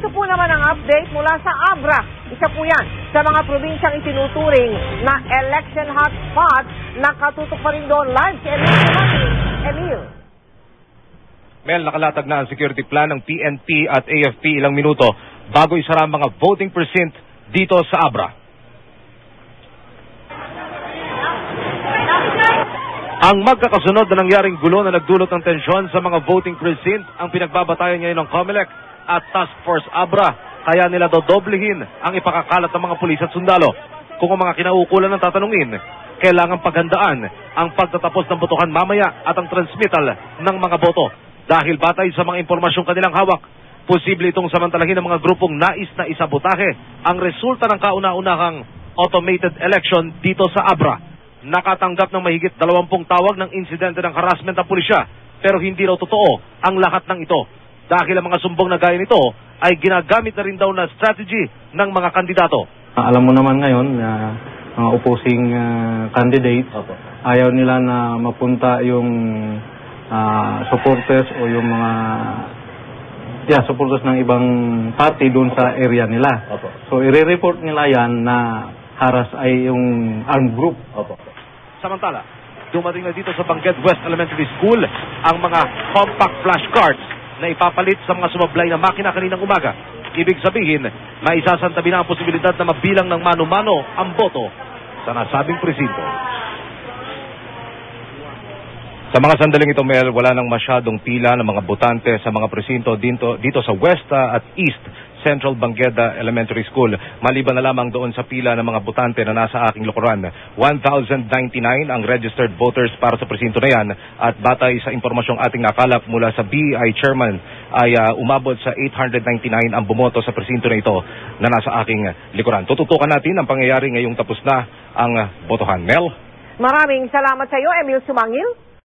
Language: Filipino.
ito po naman ang update mula sa Abra. Isa po yan sa mga probinsyang itinuturing na election hotspot. Nakatutok pa rin doon live si Emil Sumail. Emil. Mel, nakalatag na ang security plan ng PNP at AFP ilang minuto bago isara ang mga voting precinct dito sa Abra. Ang magkakasunod na nangyaring gulo na nagdulot ng tensyon sa mga voting precinct ang pinagbabatayan ngayon ng COMELEC at Task Force Abra. Kaya nila dodoblehin ang ipakakalat ng mga pulis at sundalo. Kung ang mga kinaukulan ng tatanungin, kailangan paghandaan ang pagtatapos ng botohan mamaya at ang transmittal ng mga boto. Dahil batay sa mga impormasyong kanilang hawak, posible itong samantalahin ng mga grupong nais na isabotahe ang resulta ng kauna-unahang automated election dito sa Abra. Nakatanggap ng mahigit 20 tawag ng insidente ng harassment ng pulisya, pero hindi raw totoo ang lahat ng ito. Dahil ang mga sumbong na gaya nito ay ginagamit na rin daw na strategy ng mga kandidato. Alam mo naman ngayon na mga opposing candidates, ayaw nila na mapunta yung supporters o yung mga supporters ng ibang party doon sa area nila. So i-report nila yan na haras ay yung armed group. Samantala, dumating na dito sa Bangued West Elementary School ang mga compact flashcards na ipapalit sa mga sumablay na makina kaninang umaga. Ibig sabihin, maisasantabi na ang posibilidad na mabilang ng mano-mano ang boto sa nasabing presinto. Sa mga sandaling ito, Mel, wala nang masyadong pila ng mga botante sa mga presinto dito sa West at East Central Bangueda Elementary School. Maliban na lamang doon sa pila ng mga botante na nasa aking lukuran. 1,099 ang registered voters para sa presinto na yan at batay sa impormasyong ating nakalap mula sa BI Chairman ay umabot sa 899 ang bumoto sa presinto na ito na nasa aking likuran. Tututukan natin ang pangyayari ngayong tapos na ang botohan. Mel? Maraming salamat sa iyo, Emil Sumangil.